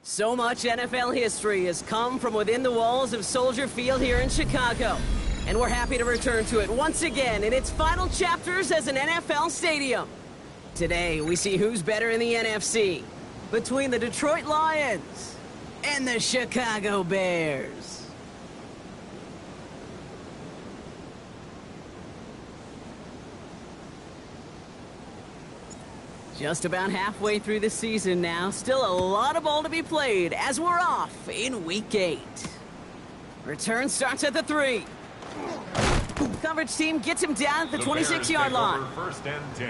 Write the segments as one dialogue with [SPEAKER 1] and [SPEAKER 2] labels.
[SPEAKER 1] So much NFL history has come from within the walls of Soldier Field here in Chicago. And we're happy to return to it once again in its final chapters as an NFL stadium. Today, we see who's better in the NFC between the Detroit Lions and the Chicago Bears. Just about halfway through the season now. Still a lot of ball to be played as we're off in Week 8. Return starts at the 3. Coverage team gets him down at the 26-yard line.
[SPEAKER 2] First and 10.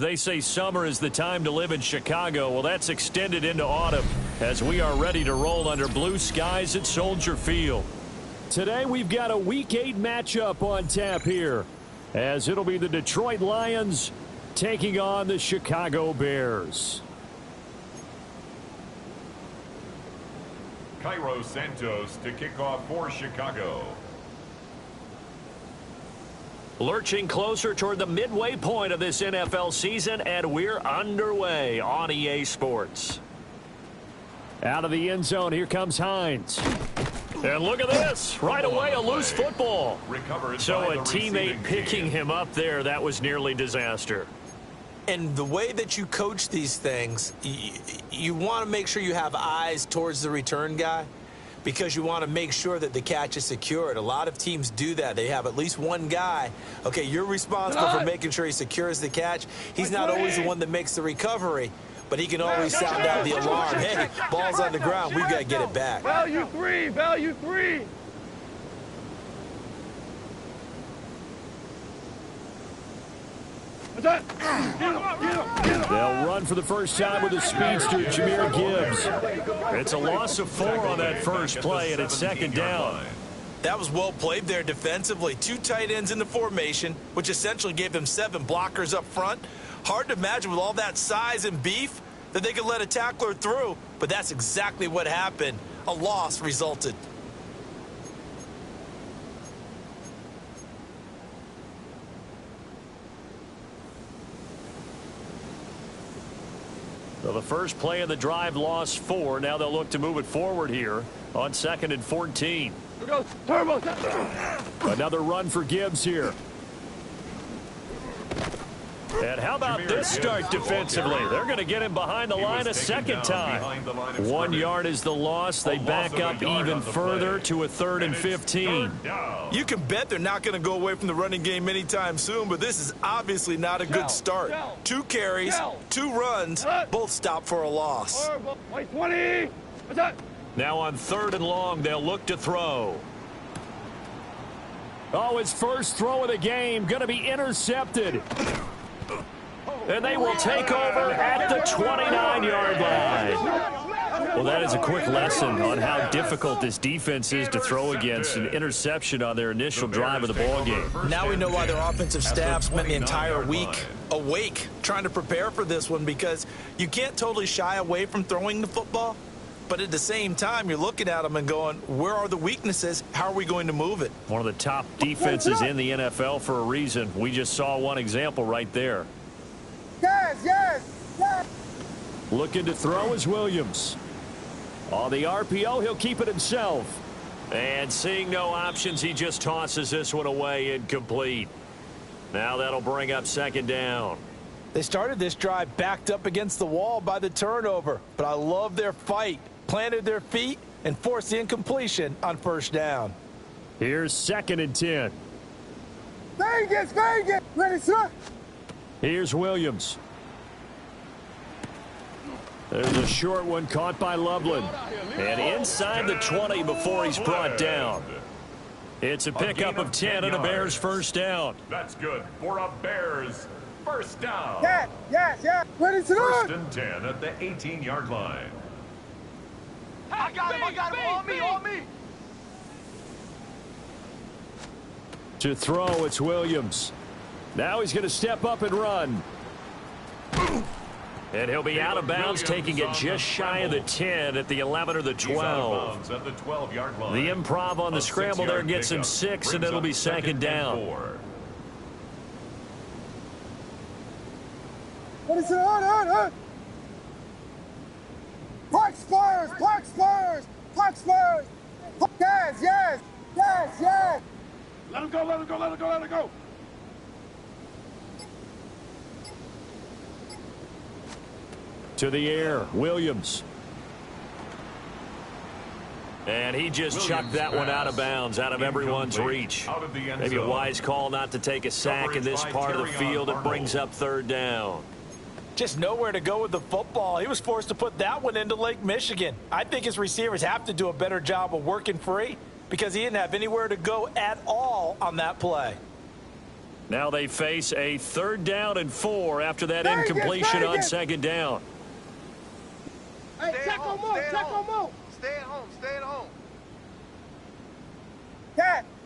[SPEAKER 3] They say summer is the time to live in Chicago. Well, that's extended into autumn as we are ready to roll under blue skies at Soldier Field. Today we've got a Week 8 matchup on tap here as it'll be the Detroit Lions taking on the Chicago Bears.
[SPEAKER 2] Cairo Santos to kick off for Chicago.
[SPEAKER 3] Lurching closer toward the midway point of this NFL season, and we're underway on EA Sports. Out of the end zone, here comes Hines. And look at this. Right away, a loose football. So a teammate picking him up there, that was nearly disaster.
[SPEAKER 4] And the way that you coach these things, you want to make sure you have eyes towards the return guy because you want to make sure that the catch is secured. A lot of teams do that. They have at least one guy. Okay, you're responsible for making sure he secures the catch. He's not always the one that makes the recovery, but he can always sound out the alarm. Hey, ball's on the ground. We've got to get it back.
[SPEAKER 5] Value three. Value three.
[SPEAKER 3] They'll run for the first time with a speedster, Jahmyr Gibbs. It's a loss of 4 on that first play, and it's second down.
[SPEAKER 4] That was well played there defensively. 2 tight ends in the formation, which essentially gave them 7 blockers up front. Hard to imagine with all that size and beef that they could let a tackler through, but that's exactly what happened. A loss resulted.
[SPEAKER 3] So the first play of the drive lost 4. Now they'll look to move it forward here on 2nd and 14. Another run for Gibbs here. And how about this start defensively? They're going to get him behind the line a second time. 1 yard is the loss. They back up even further to a 3rd and 15.
[SPEAKER 4] You can bet they're not going to go away from the running game anytime soon, but this is obviously not a good start. 2 carries, 2 runs, both stop for a loss.
[SPEAKER 5] 20.
[SPEAKER 3] Now on 3rd and long, they'll look to throw. Oh, his first throw of the game going to be intercepted. And they will take over at the 29-yard line. Well, that is a quick lesson on how difficult this defense is to throw against. An interception on their initial drive of the ballgame.
[SPEAKER 4] Now we know why their offensive staff spent the entire week awake trying to prepare for this one, because you can't totally shy away from throwing the football. But at the same time, you're looking at them and going, where are the weaknesses? How are we going to move it?
[SPEAKER 3] One of the top defenses in the NFL for a reason. We just saw one example right there.
[SPEAKER 5] Yes.
[SPEAKER 3] Looking to throw is Williams. On the RPO, he'll keep it himself. And seeing no options, he just tosses this one away, incomplete. Now that'll bring up 2nd down.
[SPEAKER 4] They started this drive backed up against the wall by the turnover, but I love their fight. Planted their feet and forced the incompletion on 1st down.
[SPEAKER 3] Here's 2nd and 10.
[SPEAKER 5] Vegas. Ready, sir.
[SPEAKER 3] Here's Williams. There's a short one caught by Loveland. And inside the 20 before he's brought down. It's a pickup of 10 and a Bears first down.
[SPEAKER 2] That's good for a Bears first down.
[SPEAKER 5] Yes. Ready, sir.
[SPEAKER 2] 1st and 10 at the 18-yard line.
[SPEAKER 5] I got him. On me.
[SPEAKER 3] To throw, it's Williams. Now he's going to step up and run. And he'll be out of bounds, taking it just shy of the 10 at the 11 or the 12.
[SPEAKER 2] At the 12-yard line.
[SPEAKER 3] The improv on the scramble there gets him 6, and it'll be 2nd down.
[SPEAKER 5] What is it? Park Spurs. Yes. Let him go.
[SPEAKER 3] To the air, Williams. And he just chucked that one out of bounds, out of everyone's reach. Maybe a wise call not to take a sack in this part of the field. It brings up 3rd down.
[SPEAKER 4] Just nowhere to go with the football. He was forced to put that one into Lake Michigan. I think his receivers have to do a better job of working free because he didn't have anywhere to go at all on that play.
[SPEAKER 3] Now they face a 3rd down and 4 after that incompletion on 2nd down.
[SPEAKER 5] Hey, check on Mo.
[SPEAKER 6] Stay at home.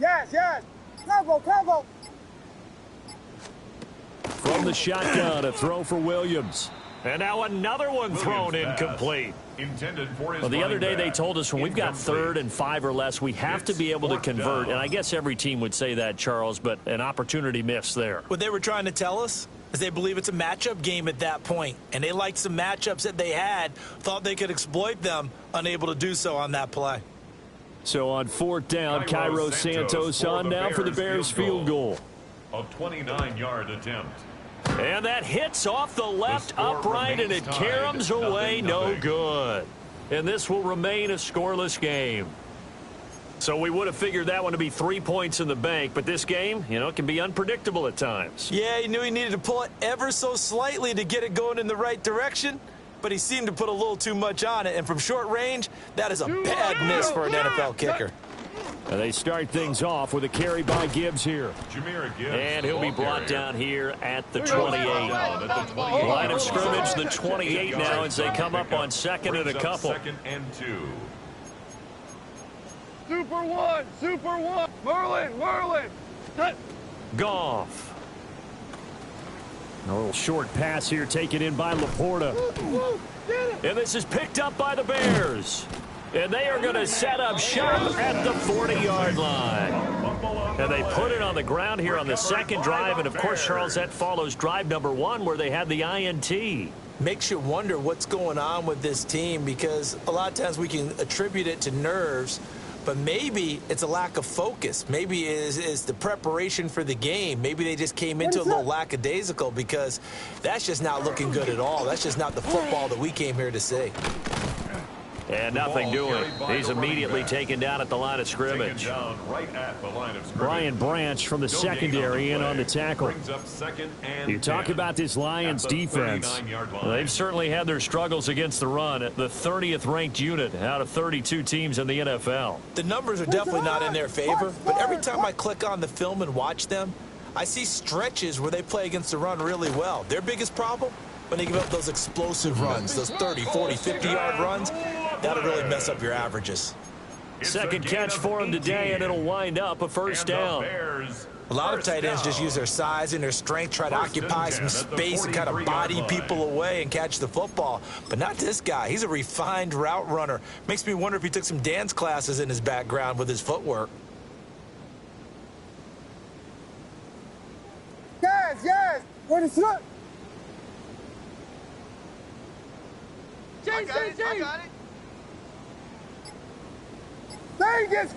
[SPEAKER 5] Yes. Combo.
[SPEAKER 3] From the shotgun, a throw for Williams. And now another one thrown incomplete. Well, the other day they told us when we've got 3rd and 5 or less, we have to be able to convert. And I guess every team would say that, Charles, but an opportunity missed there.
[SPEAKER 4] What they were trying to tell us is they believe it's a matchup game at that point, and they liked some matchups that they had, thought they could exploit them, unable to do so on that play.
[SPEAKER 3] So on 4th down, Cairo Santos on now for the Bears field goal.
[SPEAKER 2] A 29-yard attempt.
[SPEAKER 3] And that hits off the left upright, and it caroms away, no good. And this will remain a scoreless game. So we would have figured that one to be 3 points in the bank, but this game, you know, it can be unpredictable at times.
[SPEAKER 4] Yeah, he knew he needed to pull it ever so slightly to get it going in the right direction, but he seemed to put a little too much on it, and from short range, that is a bad miss for an NFL kicker.
[SPEAKER 3] And they start things off with a carry by Gibbs here. And he'll be brought down here at the 28. Line of scrimmage, the 28 now as they come up on second and a couple.
[SPEAKER 2] Second and 2.
[SPEAKER 5] Super one. Merlin.
[SPEAKER 3] Goff. A little short pass here taken in by Laporta. And this is picked up by the Bears. And they are going to set up shop at the 40-yard line. And they put it on the ground here on the second drive. And, of course, Charles, that follows drive number 1 where they had the INT.
[SPEAKER 4] Makes you wonder what's going on with this team, because a lot of times we can attribute it to nerves, but maybe it's a lack of focus. Maybe it is the preparation for the game. Maybe they just came into a little lackadaisical, because that's just not looking good at all. That's just not the football that we came here to see.
[SPEAKER 3] And nothing doing. He's immediately taken down at the line of scrimmage. Brian Branch from the secondary in on the tackle. You talk about this Lions defense. They've certainly had their struggles against the run. The 30th ranked unit out of 32 teams in the NFL.
[SPEAKER 4] The numbers are definitely not in their favor, but every time I click on the film and watch them, I see stretches where they play against the run really well. Their biggest problem? When they give up those explosive runs, those 30, 40, 50-yard runs, that'll really mess up your averages.
[SPEAKER 3] Second catch for him today, and it'll wind up a first down.
[SPEAKER 4] A lot of tight ends just use their size and their strength, try to occupy some space and kind of body people away and catch the football. But not this guy. He's a refined route runner. Makes me wonder if he took some dance classes in his background with his footwork.
[SPEAKER 6] Yes. Where the foot? I got it. Vegas.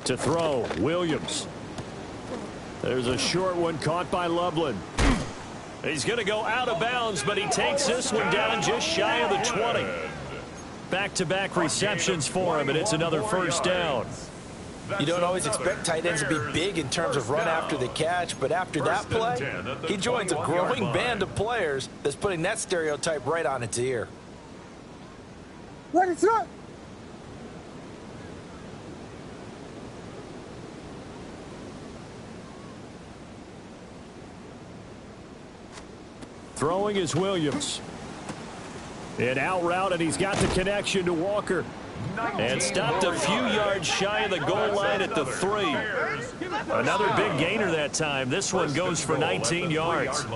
[SPEAKER 3] To throw, Williams. There's a short one caught by Loveland. He's going to go out of bounds, but he takes this one down just shy of the 20. Back-to-back receptions for him, and it's another first down.
[SPEAKER 4] You don't always expect tight ends to be big in terms of run after the catch, but after that play, he joins a growing band of players that's putting that stereotype right on its ear.
[SPEAKER 6] What is up?
[SPEAKER 3] Throwing is Williams. An out route, and he's got the connection to Walker. And stopped a few yards shy of the goal line at the 3. Another big gainer that time. This one goes for 19 yards.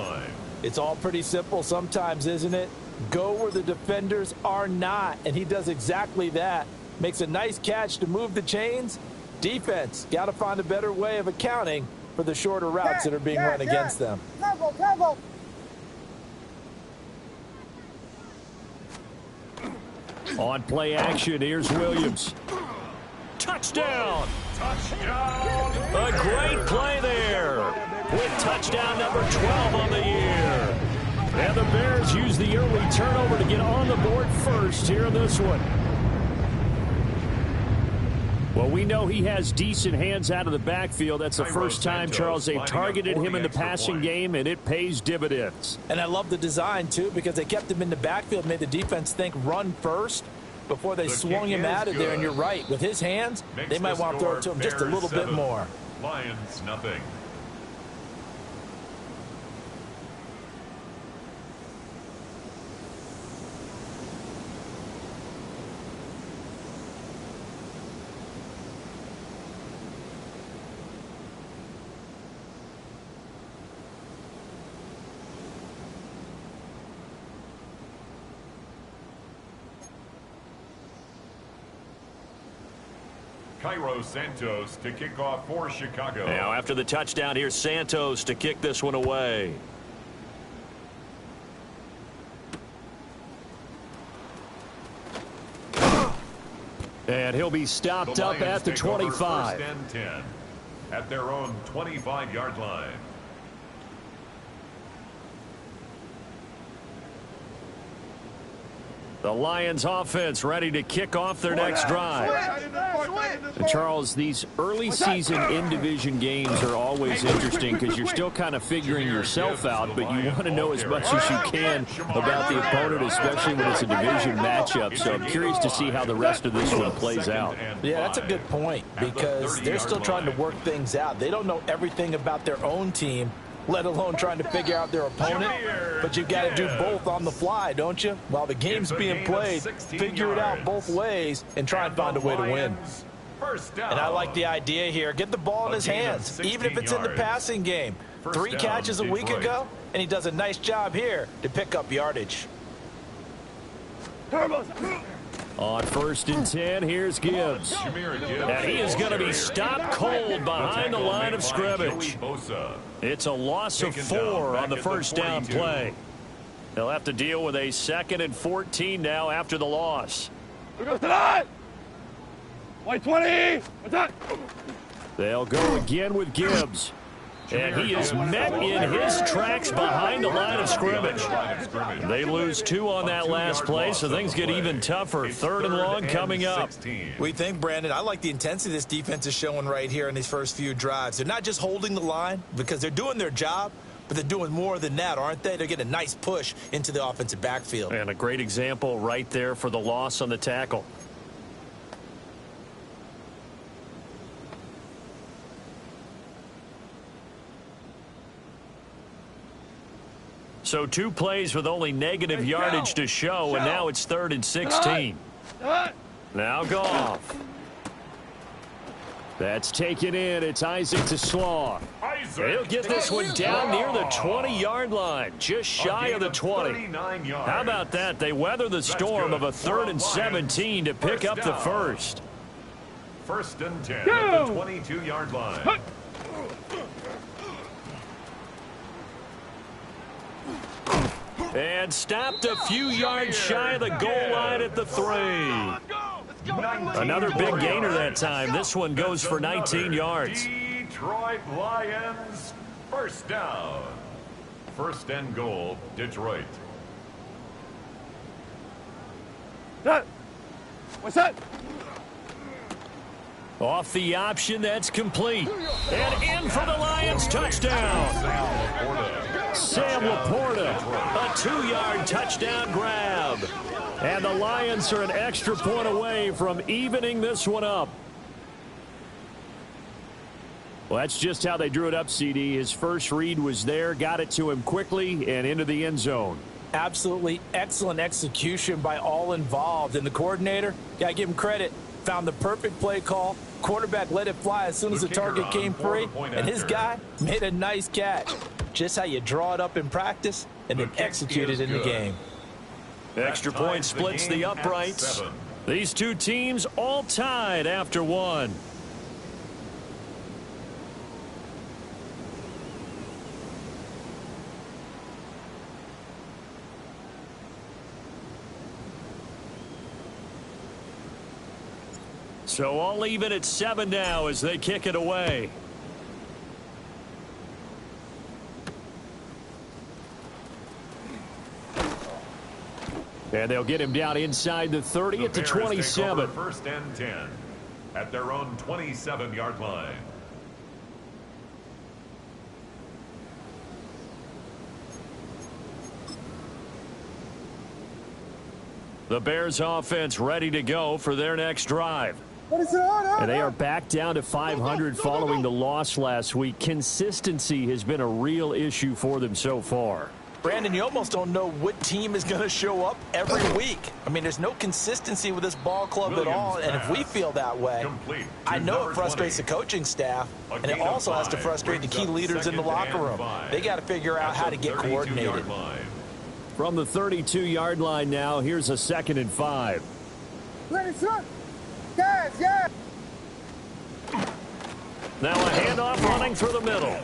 [SPEAKER 4] It's all pretty simple sometimes, isn't it? Go where the defenders are not, and he does exactly that. Makes a nice catch to move the chains. Defense, got to find a better way of accounting for the shorter routes that are being run against them.
[SPEAKER 6] Cover.
[SPEAKER 3] On play action, here's Williams. Touchdown! A great play there with touchdown number 12 on the year. And the Bears use the early turnover to get on the board first here in this one. Well, we know he has decent hands out of the backfield. That's the first time, Charles, they've targeted him in the passing game, and it pays dividends.
[SPEAKER 4] And I love the design, too, because they kept him in the backfield, made the defense think run first before they swung him out of there. And you're right, with his hands, they might want to throw it to him just a little bit more.
[SPEAKER 2] Lions, nothing. Cairo Santos to kick off for Chicago.
[SPEAKER 3] Now, after the touchdown, here's Santos to kick this one away. And he'll be stopped up at the 25.
[SPEAKER 2] at their own 25-yard line.
[SPEAKER 3] The Lions offense ready to kick off their next drive. And Charles, these early season in-division games are always interesting because you're still kind of figuring yourself out, but you want to know as much as you can about the opponent, especially when it's a division matchup. So I'm curious to see how the rest of this one plays out.
[SPEAKER 4] Yeah, that's a good point because they're still trying to work things out. They don't know everything about their own team, let alone trying to figure out their opponent. But you've got to do both on the fly, don't you? While the game's being played, figure it out both ways and try and find a way to win. And I like the idea here. Get the ball in his hands, even if it's in the passing game. 3 catches a week ago, and he does a nice job here to pick up yardage.
[SPEAKER 3] On 1st and 10, here's Gibbs. And he is going to be stopped cold behind the line of scrimmage. It's a loss of 4 on the first down play. They'll have to deal with a 2nd and 14 now after the loss. They'll go again with Gibbs. And he is met in his tracks behind the line of scrimmage. They lose 2 on that last play, so things get even tougher. 3rd and long coming up.
[SPEAKER 4] We think, Brandon, I like the intensity this defense is showing right here in these first few drives. They're not just holding the line because they're doing their job, but they're doing more than that, aren't they? They're getting a nice push into the offensive backfield.
[SPEAKER 3] And a great example right there for the loss on the tackle. So 2 plays with only negative yardage to show, and now it's 3rd and 16. Now Goff. That's taken in. It's Isaac to Slaw. He'll get this one down near the 20-yard line, just shy of the 20. How about that? They weather the storm of a 3rd and 17 to pick up the first.
[SPEAKER 2] 1st and 10 at the 22-yard line.
[SPEAKER 3] And stopped a few yards shy of the goal line at the 3. Another big gainer that time. This one goes for 19 yards.
[SPEAKER 2] Detroit Lions, 1st down. 1st and goal, Detroit.
[SPEAKER 6] What's that?
[SPEAKER 3] Off the option, that's complete. And in for the Lions, touchdown. Sam Laporta, a 2-yard touchdown grab. And the Lions are an extra point away from evening this one up. Well, that's just how they drew it up, CD. His first read was there, got it to him quickly, and into the end zone.
[SPEAKER 4] Absolutely excellent execution by all involved. And the coordinator, got to give him credit, found the perfect play call. Quarterback let it fly as soon as the target came free, and his guy made a nice catch. Just how you draw it up in practice and then execute it in the game.
[SPEAKER 3] Extra point splits the uprights. These 2 teams all tied after 1. So all even at 7 now as they kick it away. And they'll get him down inside the 30 at the 27.
[SPEAKER 2] 1st and 10 at their own 27-yard line.
[SPEAKER 3] The Bears offense ready to go for their next drive. And they are back down to 500 following the loss last week. Consistency has been a real issue for them so far.
[SPEAKER 4] Brandon, you almost don't know what team is going to show up every week. I mean, there's no consistency with this ball club at all, and if we feel that way, I know it frustrates the coaching staff, and it also has to frustrate the key leaders in the locker room. They got to figure out how to get coordinated.
[SPEAKER 3] From the 32-yard line now, here's a 2nd and 5. Now a handoff running through the middle.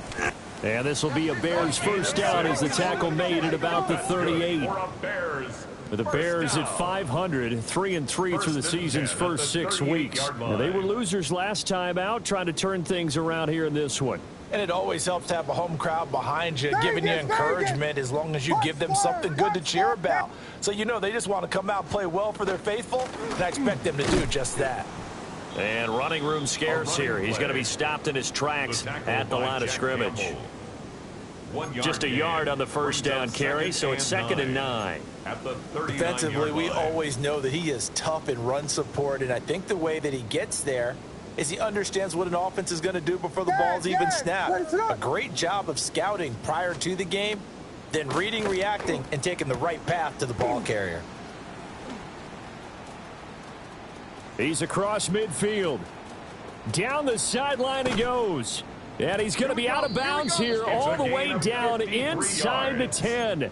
[SPEAKER 3] And this will be a Bears first down as the tackle made at about the 38.
[SPEAKER 2] For a Bears
[SPEAKER 3] With the Bears at 500, 3-3 through the season's first 6 weeks. Now, they were losers last time out, trying to turn things around here in this one.
[SPEAKER 4] And it always helps to have a home crowd behind you, giving you encouragement as long as you give them something good to cheer about. So, you know, they just want to come out and play well for their faithful, and I expect them to do just that.
[SPEAKER 3] And running room scarce here. He's going to be stopped in his tracks at the line of scrimmage. Just a yard on the first down carry, so it's 2nd and 9.
[SPEAKER 4] Defensively, we always know that he is tough in run support, and I think the way that he gets there is he understands what an offense is going to do before the ball's even snapped. A great job of scouting prior to the game, then reading, reacting, and taking the right path to the ball carrier.
[SPEAKER 3] He's across midfield. Down the sideline he goes. And he's going to be out of bounds here all the way down inside the 10.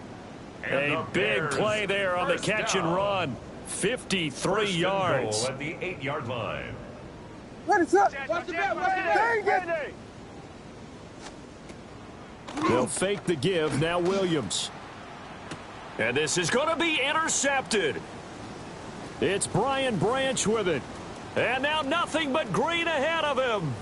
[SPEAKER 3] A big play there on the catch and run. 53 yards.
[SPEAKER 2] At the 8-yard line.
[SPEAKER 6] What is up?
[SPEAKER 3] They'll fake the give. Now Williams. And this is going to be intercepted. It's Brian Branch with it. And now nothing but green ahead of him.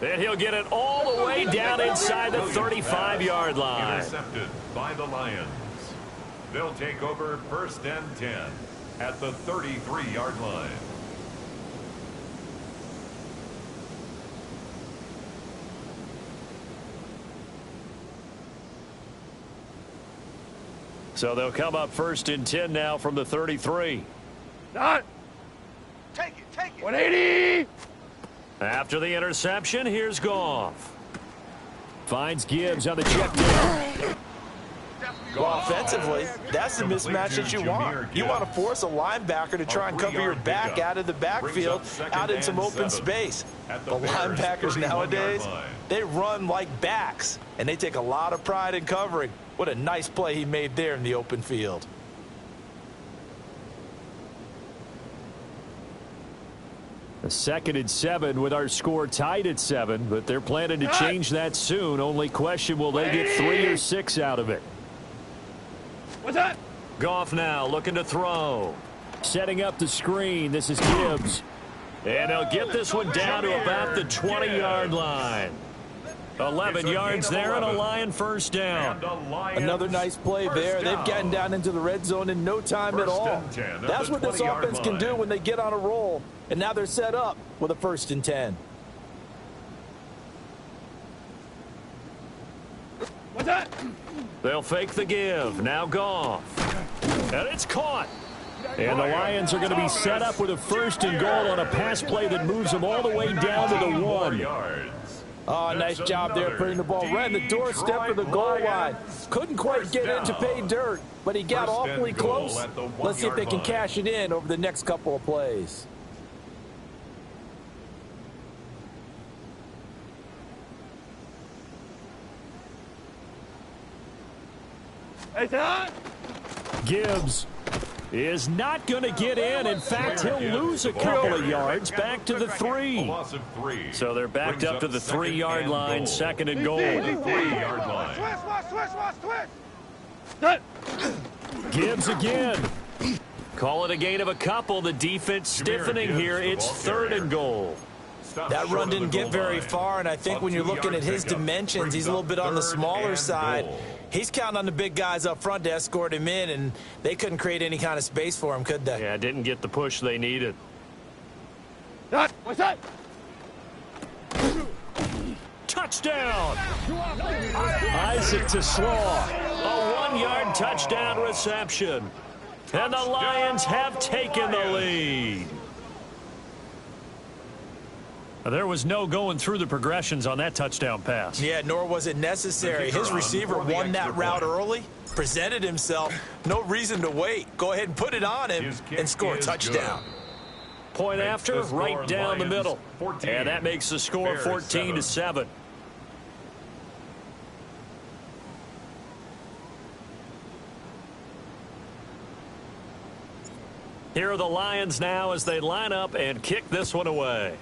[SPEAKER 3] And he'll get it all the way down inside the 35-yard line.
[SPEAKER 2] Intercepted by the Lions. They'll take over 1st and 10 at the 33-yard line.
[SPEAKER 3] So they'll come up 1st and 10 now from the 33.
[SPEAKER 5] Take it.
[SPEAKER 6] 180.
[SPEAKER 3] After the interception, here's Goff. Finds Gibbs on the check down.
[SPEAKER 4] Well, offensively, that's the mismatch that you want. You want to force a linebacker to try and cover your back out of the backfield, out in some open space. The linebackers nowadays, they run like backs, and they take a lot of pride in covering. What a nice play he made there in the open field.
[SPEAKER 3] A 2nd and 7 with our score tied at 7, but they're planning to change that soon. Only question, will they get 3 or 6 out of it?
[SPEAKER 6] What's that?
[SPEAKER 3] Goff now looking to throw. Setting up the screen. This is Gibbs. And they'll get this one down to about the 20-yard line. 11 yards there and a Lion first down.
[SPEAKER 4] Another nice play there. They've gotten down into the red zone in no time at all. That's what this offense can do when they get on a roll. And now they're set up with a 1st and 10.
[SPEAKER 6] What's that?
[SPEAKER 3] They'll fake the give. Now Goff. And it's caught. And the Lions are going to be set up with a 1st and goal on a pass play that moves them all the way down to the 1.
[SPEAKER 4] Oh, nice job there putting the ball right in the doorstep of the goal line. Couldn't quite get in to pay dirt, but he got awfully close. Let's see if they can cash it in over the next couple of plays.
[SPEAKER 3] Gibbs is not going to get in. In fact, he'll lose a couple of yards back to the 3. So they're backed up to the 3-yard line, 2nd and goal.
[SPEAKER 2] 3-yard line.
[SPEAKER 3] Gibbs again. Call it a gain of a couple. The defense stiffening here. It's 3rd and goal.
[SPEAKER 4] That run didn't get very far, and I think when you're looking at his dimensions, he's a little bit on the smaller side. He's counting on the big guys up front to escort him in, and they couldn't create any kind of space for him, could they?
[SPEAKER 3] Yeah, didn't get the push they needed.
[SPEAKER 6] What's that?
[SPEAKER 3] Touchdown! Isaac to Slaw. A 1-yard touchdown reception. And the Lions have taken the lead. There was no going through the progressions on that touchdown pass.
[SPEAKER 4] Yeah, nor was it necessary. His receiver won that route early, presented himself. No reason to wait. Go ahead and put it on him and score a touchdown.
[SPEAKER 3] Point after, right down the middle. And that makes the score 14-7. Here are the Lions now as they line up and kick this one away.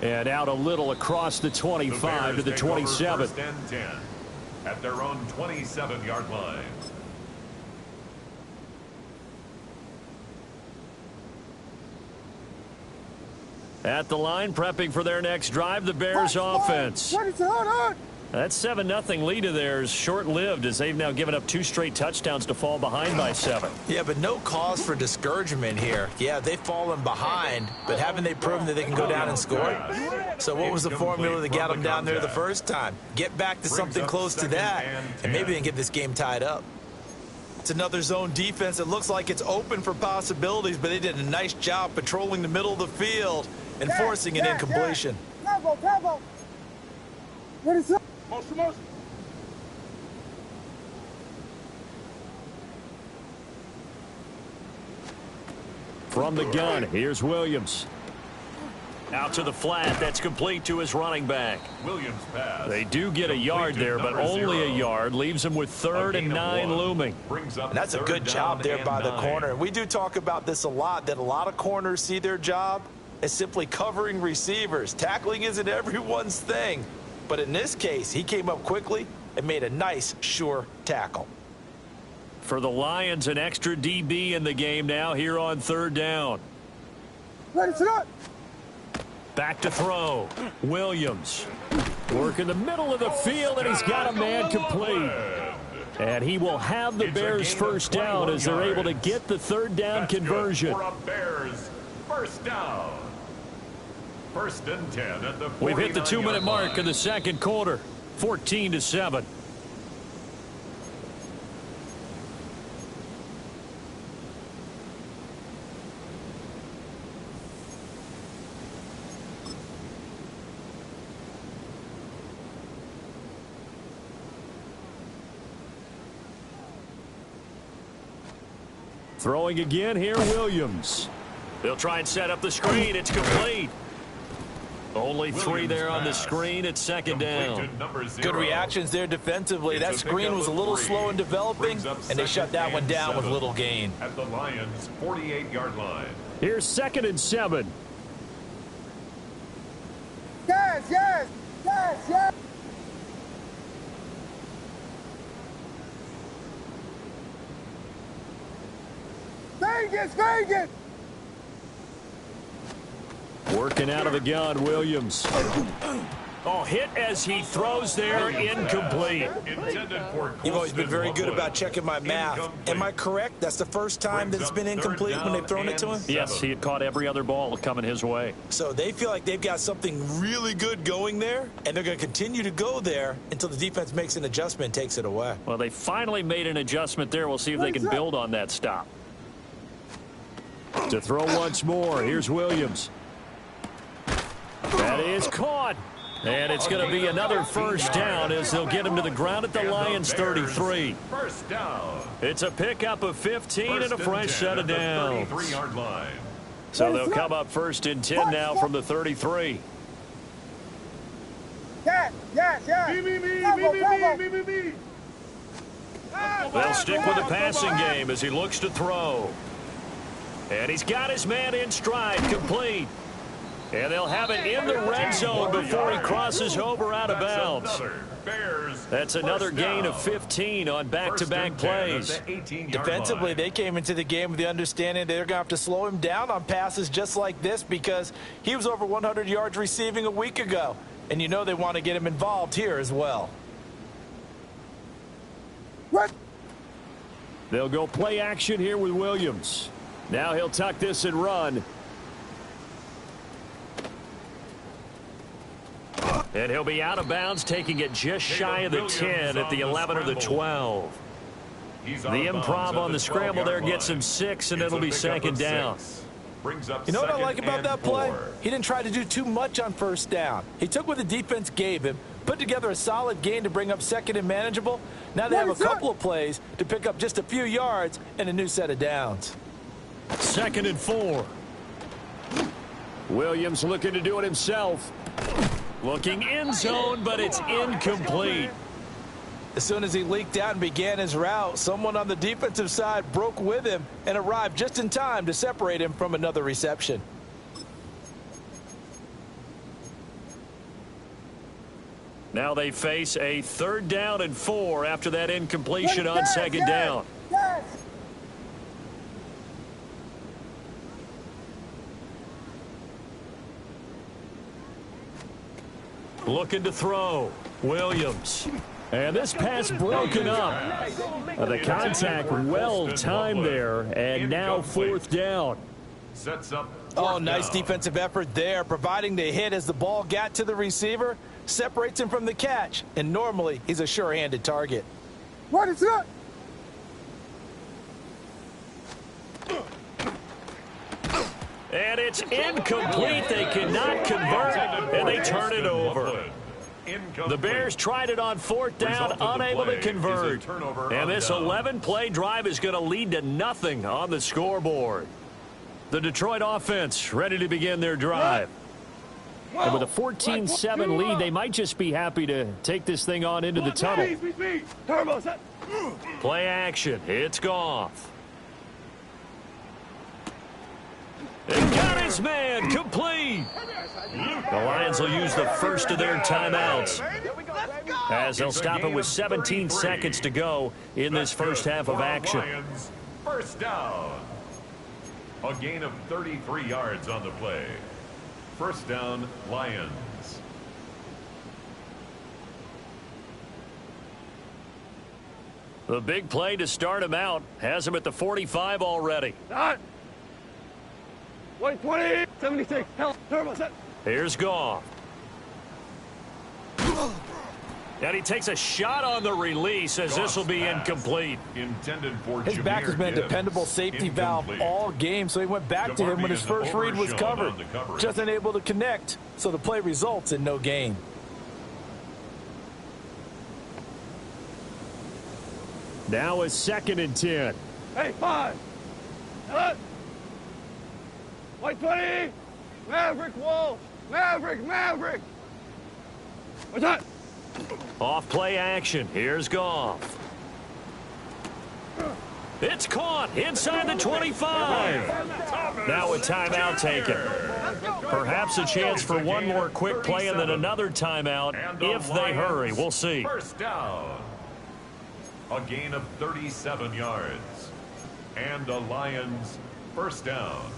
[SPEAKER 3] And out a little across the 25 to the 27.
[SPEAKER 2] First and 10 at their own 27-yard line.
[SPEAKER 3] At the line, prepping for their next drive, the Bears offense. That 7-0 lead of theirs short-lived as they've now given up 2 straight touchdowns to fall behind by 7.
[SPEAKER 4] Yeah, but no cause for discouragement here. Yeah, they've fallen behind, but haven't they proven that they can go down and score? So what was the formula that got them down there the first time? Get back to something close to that, and maybe they can get this game tied up. It's another zone defense. It looks like it's open for possibilities, but they did a nice job patrolling the middle of the field and forcing an incompletion.
[SPEAKER 6] What is up? Motion.
[SPEAKER 3] From the gun, here's Williams. Out to the flat. That's complete to his running back.
[SPEAKER 2] Williams pass.
[SPEAKER 3] They do get a yard there, but only a yard. Leaves them with 3rd and 9 looming.
[SPEAKER 4] And that's a good job there by the corner. And we do talk about this a lot, that a lot of corners see their job as simply covering receivers. Tackling isn't everyone's thing. But in this case, he came up quickly and made a nice, sure tackle.
[SPEAKER 3] For the Lions, an extra DB in the game now here on 3rd down.
[SPEAKER 6] Ready, set.
[SPEAKER 3] Back to throw. Williams. Work in the middle of the field, and he's got a man complete. And he will have the Bears first down as they're able to get the 3rd down conversion.
[SPEAKER 2] For a Bears first down. 1st and 10 at the 49-yard line.
[SPEAKER 3] We've hit the 2-minute mark in the second quarter. 14-7. Throwing again here, Williams. They'll try and set up the screen. It's complete. Only 3 there on the screen at 2nd down.
[SPEAKER 4] Good reactions there defensively. That screen was a little slow in developing, and they shut that one down with little gain.
[SPEAKER 2] At the Lions' 48-yard line.
[SPEAKER 3] Here's 2nd and 7.
[SPEAKER 6] Yes. Vegas.
[SPEAKER 3] Working out of the gun, Williams. Oh, hit as he throws there, incomplete.
[SPEAKER 4] You've always been very good about checking my math. Am I correct? That's the first time that it's been incomplete when they've thrown it to him?
[SPEAKER 3] Yes, he had caught every other ball coming his way.
[SPEAKER 4] So they feel like they've got something really good going there, and they're going to continue to go there until the defense makes an adjustment and takes it away.
[SPEAKER 3] Well, they finally made an adjustment there. We'll see if they can build on that stop. To throw once more, here's Williams. That is caught. And it's going to be another first down as they'll get him to the ground at the Lions' 33.
[SPEAKER 2] First down.
[SPEAKER 3] It's a pickup of 15 and a fresh set of downs.
[SPEAKER 2] 33-yard line.
[SPEAKER 3] So they'll come up 1st and 10 now from the 33.
[SPEAKER 6] Yes.
[SPEAKER 3] They'll stick with the passing game as he looks to throw. And he's got his man in stride, complete. And they'll have it in the red zone before he crosses over out of bounds. That's another gain of 15 on back-to-back plays.
[SPEAKER 4] Defensively, they came into the game with the understanding they're going to have to slow him down on passes just like this because he was over 100 yards receiving a week ago. And you know they want to get him involved here as well.
[SPEAKER 3] They'll go play action here with Williams. Now he'll tuck this and run. And he'll be out of bounds, taking it just shy of the 10 at the 11 or the 12. The improv on the scramble there gets him 6, and it'll be 2nd down.
[SPEAKER 4] You know what I like about that play? He didn't try to do too much on first down. He took what the defense gave him, put together a solid gain to bring up 2nd and manageable. Now they have a couple of plays to pick up just a few yards and a new set of downs.
[SPEAKER 3] 2nd and 4. Williams looking to do it himself. Looking in zone, but it's incomplete.
[SPEAKER 4] As soon as he leaked out and began his route, someone on the defensive side broke with him and arrived just in time to separate him from another reception.
[SPEAKER 3] Now they face a 3rd down and 4 after that incompletion on 2nd down.
[SPEAKER 6] Yes.
[SPEAKER 3] Looking to throw. Williams. And this pass broken up. The contact well timed there, and now 4th down.
[SPEAKER 2] Sets up.
[SPEAKER 4] Oh, nice defensive effort there, providing the hit as the ball got to the receiver, separates him from the catch, and normally he's a sure-handed target.
[SPEAKER 6] What is it?
[SPEAKER 3] And it's incomplete. They cannot convert, and they turn it over. The Bears tried it on 4th down, unable to convert. And this 11-play drive is going to lead to nothing on the scoreboard. The Detroit offense ready to begin their drive. And with a 14-7 lead, they might just be happy to take this thing on into the tunnel. Play action. It's Goff. They got his man complete. The Lions will use the first of their timeouts as they'll stop it with 17 seconds to go in this first half of action.
[SPEAKER 2] Lions, 1st down. A gain of 33 yards on the play. 1st down, Lions.
[SPEAKER 3] The big play to start him out has him at the 45 already.
[SPEAKER 6] 120, 76, turbo set.
[SPEAKER 3] Here's Goff. And he takes a shot on the release as this will be incomplete.
[SPEAKER 2] Intended for
[SPEAKER 4] His back has been a
[SPEAKER 2] Gibbs.
[SPEAKER 4] dependable safety valve all game, so he went back to him when his first read was covered. Just unable to connect, so the play results in no gain.
[SPEAKER 3] Now is 2nd and 10.
[SPEAKER 6] Hey, 5. 120. Maverick Wolf. Maverick. What's that?
[SPEAKER 3] Off play action. Here's Goff. It's caught inside the 25. Now a timeout taken. Perhaps a chance for one more quick play and then another timeout if they hurry. We'll see.
[SPEAKER 2] 1st down. A gain of 37 yards. And the Lions 1st down.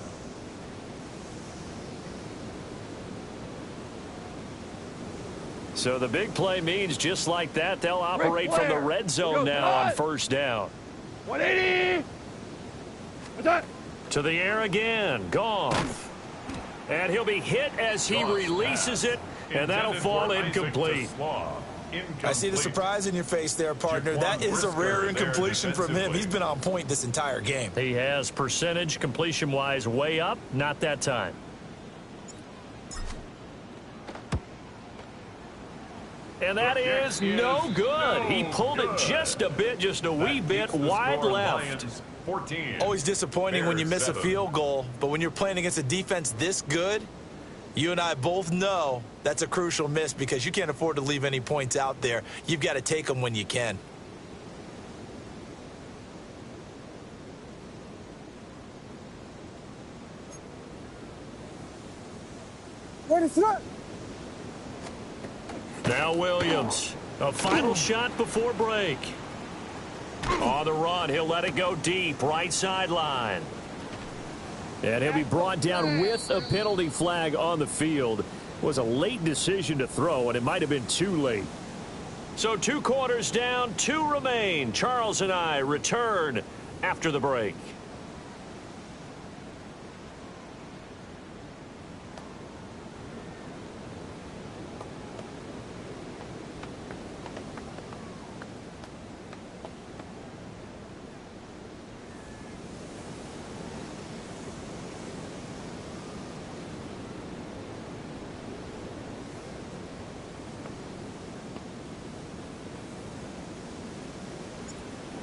[SPEAKER 3] So the big play means just like that, they'll operate from the red zone now on 1st down.
[SPEAKER 6] 180. What's that?
[SPEAKER 3] To the air again. Goff. And he'll be hit as he releases it, and that'll fall incomplete.
[SPEAKER 4] I see the surprise in your face there, partner. That is a rare incompletion from him. He's been on point this entire game.
[SPEAKER 3] He has percentage completion-wise way up, not that time. And that is no good. He pulled it just a bit, just a wee bit wide left.
[SPEAKER 4] Always disappointing when you miss a field goal, but when you're playing against a defense this good, you and I both know that's a crucial miss because you can't afford to leave any points out there. You've got to take them when you can.
[SPEAKER 6] What is that?
[SPEAKER 3] Now Williams. A final shot before break. On the run, he'll let it go deep, right sideline. And he'll be brought down with a penalty flag on the field. It was a late decision to throw, and it might have been too late. So 2 quarters down, 2 remain. Charles and I return after the break.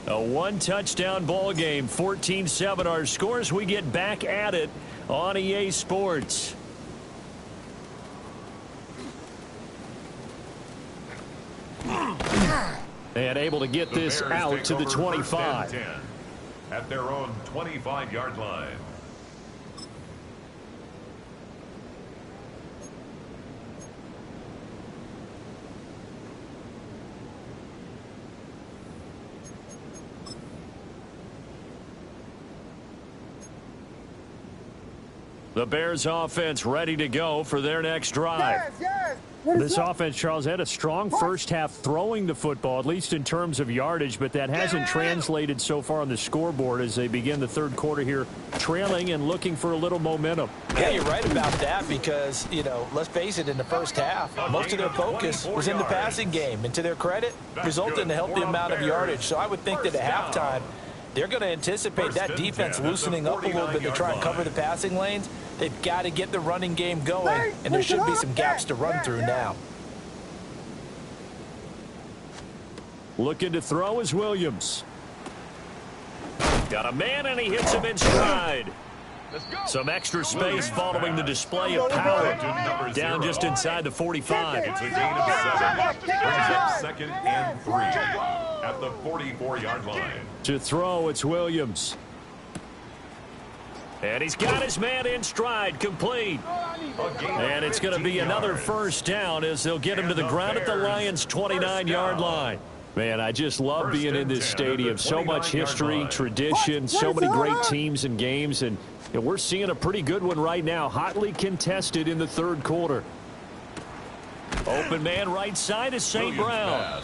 [SPEAKER 3] A 1-touchdown ball game, 14-7 our scores. We get back at it on EA Sports. And able to get this out to the 25.
[SPEAKER 2] At their own 25-yard line.
[SPEAKER 3] The Bears offense ready to go for their next drive. This offense, Charles, had a strong first half throwing the football, at least in terms of yardage, but that hasn't translated so far on the scoreboard as they begin the third quarter here, trailing and looking for a little momentum.
[SPEAKER 4] Yeah, you're right about that because, let's face it, in the first half, most of their focus was in the passing game. And to their credit, resulted in a healthy amount of yardage. So I would think that at halftime, they're going to anticipate that defense loosening up a little bit to try and cover the passing lanes. They've got to get the running game going, and there should be some gaps to run through now.
[SPEAKER 3] Looking to throw is Williams. Got a man, and he hits him in stride. Some extra space following the display of power. Down just inside the 45.
[SPEAKER 2] It's a gain of 7. Brings up 2nd and 3 at the 44-yard line.
[SPEAKER 3] To throw, it's Williams. And he's got his man in stride, complete. And it's going to be another first down as they'll get him to the ground at the Lions' 29-yard line. Man, I just love being in this stadium. So much history, tradition, so many great teams and games. And we're seeing a pretty good one right now, hotly contested in the third quarter. Open man right side is St. Brown.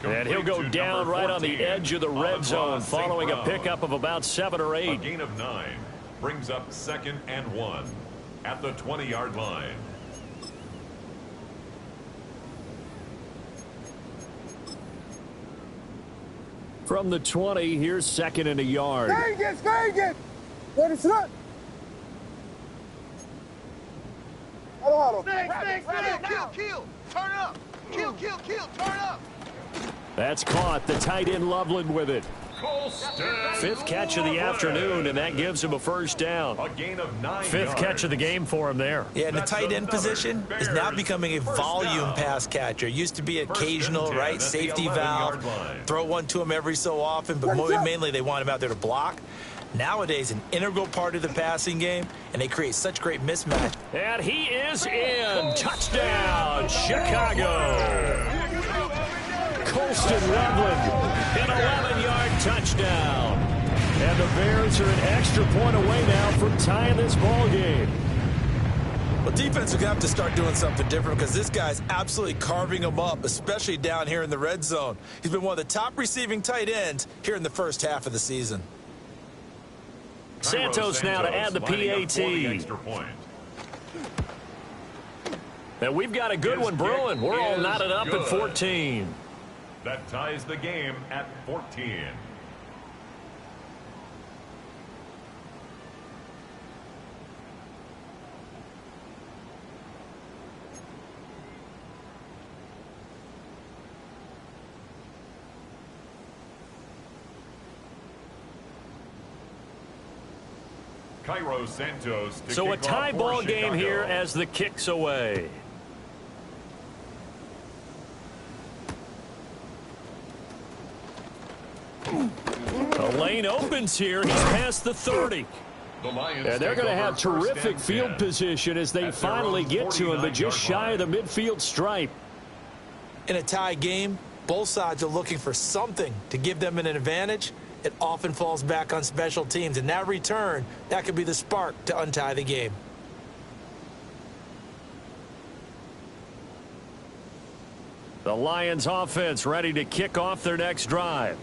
[SPEAKER 3] And he'll go down right on the edge of the red zone following a pickup of about 7 or 8.
[SPEAKER 2] A gain of 9 brings up 2nd and 1 at the 20-yard line.
[SPEAKER 3] From the 20, here's 2nd and a yard.
[SPEAKER 6] Vegas! What is that? Hello.
[SPEAKER 5] Kill. Turn up. Kill. Turn up.
[SPEAKER 3] That's caught. The tight end Loveland with it.
[SPEAKER 2] Colston.
[SPEAKER 3] 5th catch of the afternoon, and that gives him a first down.
[SPEAKER 2] A gain of 9
[SPEAKER 3] 5th
[SPEAKER 2] yards.
[SPEAKER 3] catch of the game for him there.
[SPEAKER 4] Yeah, and the tight end position is now becoming a volume pass catcher. Used to be occasional, right, safety valve. Throw one to him every so often, but mainly they want him out there to block. Nowadays, an integral part of the passing game, and they create such great mismatch.
[SPEAKER 3] And he is in. Touchdown, Chicago. Colston Loveland, an 11-yard touchdown. And the Bears are an extra point away now from tying this ball game.
[SPEAKER 4] Well, defense are going to have to start doing something different because this guy's absolutely carving them up, especially down here in the red zone. He's been one of the top receiving tight ends here in the first half of the season.
[SPEAKER 3] Santos now to add the PAT. And we've got a good one brewing. We're all knotted up at 14.
[SPEAKER 2] That ties the game at 14. Cairo Santos to
[SPEAKER 3] So a
[SPEAKER 2] kick
[SPEAKER 3] tie
[SPEAKER 2] off for
[SPEAKER 3] ball game
[SPEAKER 2] Chicago.
[SPEAKER 3] here as the kick's away. The lane opens here. He's past the 30.
[SPEAKER 2] The Lions
[SPEAKER 3] And they're
[SPEAKER 2] take
[SPEAKER 3] going to
[SPEAKER 2] over
[SPEAKER 3] have
[SPEAKER 2] first
[SPEAKER 3] terrific
[SPEAKER 2] and
[SPEAKER 3] field
[SPEAKER 2] 10
[SPEAKER 3] position as they
[SPEAKER 2] at their
[SPEAKER 3] finally
[SPEAKER 2] own
[SPEAKER 3] get to him, but just
[SPEAKER 2] 49-yard
[SPEAKER 3] shy of the
[SPEAKER 2] line.
[SPEAKER 3] midfield stripe.
[SPEAKER 4] In a tie game, both sides are looking for something to give them an advantage. It often falls back on special teams, and that return, that could be the spark to untie the game.
[SPEAKER 3] The Lions offense ready to kick off their next drive.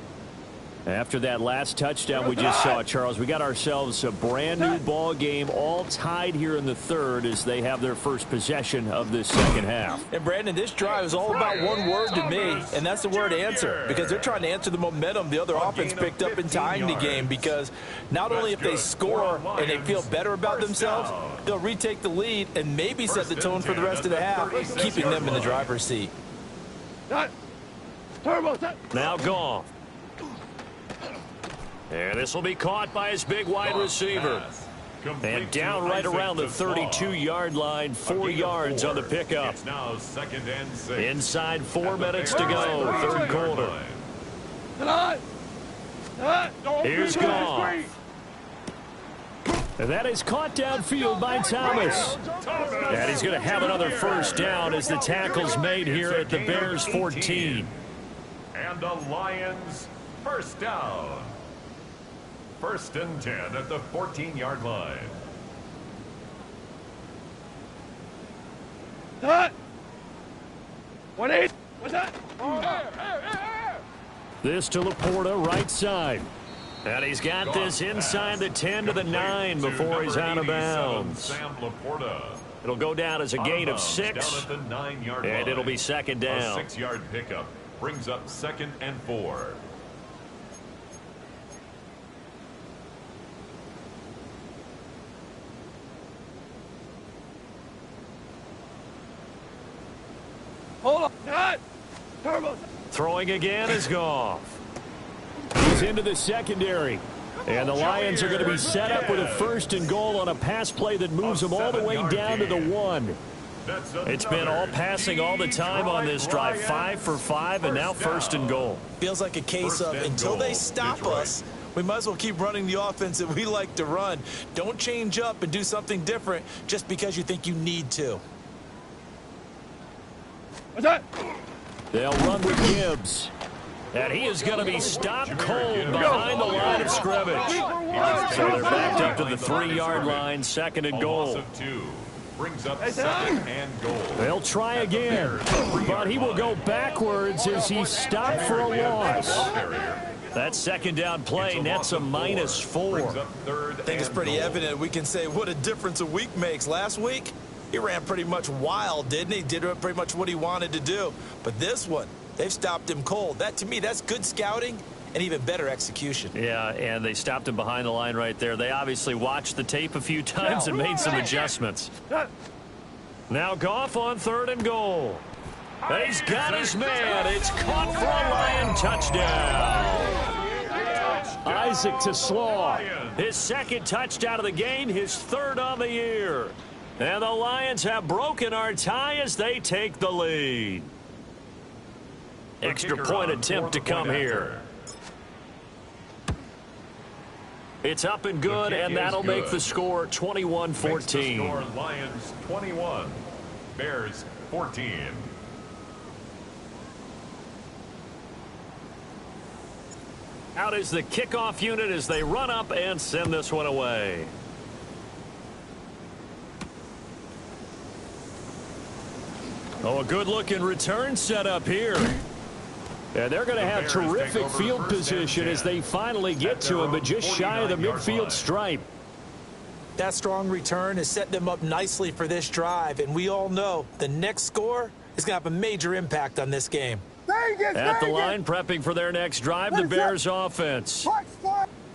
[SPEAKER 3] After that last touchdown we just saw, Charles, we got ourselves a brand new ball game, all tied here in the third as they have their first possession of this second half.
[SPEAKER 4] And, Brandon, this drive is all about one word to me, and that's the word answer, because they're trying to answer the momentum the other offense picked up in tying the game, because not only if they score and they feel better about themselves, they'll retake the lead and maybe set the tone for the rest of the half, keeping them in the driver's seat.
[SPEAKER 3] Now Goff. And this will be caught by his big wide receiver. And down right around the 32-yard line, 4 yards on the pickup.
[SPEAKER 2] It's now 2nd and 6.
[SPEAKER 3] Inside 4 minutes to go, third quarter. Here's Goff. And that is caught downfield by Thomas. And he's going to have another first down as the tackle's made here at the Bears 14.
[SPEAKER 2] And the Lions first down. 1st and 10 at the 14-yard line.
[SPEAKER 6] that? 1-8. What's that?
[SPEAKER 3] This to Laporta, right side. And he's got this inside the 10 to the 9 before he's out of bounds.
[SPEAKER 2] Sam Laporta.
[SPEAKER 3] It'll go down as a gain of 6.
[SPEAKER 2] Down at the 9-yard
[SPEAKER 3] And
[SPEAKER 2] line.
[SPEAKER 3] it'll be second down.
[SPEAKER 2] A 6-yard pickup brings up 2nd and 4.
[SPEAKER 6] Hold on. Not. Turbo.
[SPEAKER 3] Throwing again is Goff. He's into the secondary. And the Lions are going to be set up with a 1st and goal on a pass play that moves them all the way down to the 1. It's been all passing all the time on this drive. 5 for 5, and now 1st and goal.
[SPEAKER 4] Feels like a case of until they stop us, we might as well keep running the offense that we like to run. Don't change up and do something different just because you think you need to.
[SPEAKER 6] What's that?
[SPEAKER 3] They'll run with Gibbs. And he is going to be stopped cold behind the line of scrimmage. So they're backed up to the 3-yard line, 2nd and goal.
[SPEAKER 2] Brings up 2nd and goal.
[SPEAKER 3] They'll try again, but he will go backwards as he's stopped for a loss. That 2nd down play nets a -4.
[SPEAKER 4] I think it's pretty evident. We can say what a difference a week makes. Last week, he ran pretty much wild, didn't he? Did pretty much what he wanted to do. But this one, they've stopped him cold. That, to me, that's good scouting and even better execution.
[SPEAKER 3] Yeah, and they stopped him behind the line right there. They obviously watched the tape a few times and made some adjustments. Now Goff on 3rd and goal. He's got his man. It's caught for a Lion touchdown. Isaac to Slaw. His 2nd touchdown of the game, his 3rd on the year. And the Lions have broken our tie as they take the lead. Extra point attempt to come here. It's up and good, and that'll make the score 21-14.
[SPEAKER 2] Lions 21, Bears 14.
[SPEAKER 3] Out is the kickoff unit as they run up and send this one away. Oh, a good-looking return set up here. And they're going to have terrific field position as they finally get to him, but just shy of the midfield stripe.
[SPEAKER 4] That strong return has set them up nicely for this drive, and we all know the next score is going to have a major impact on this game.
[SPEAKER 3] At the line, prepping for their next drive, the Bears offense.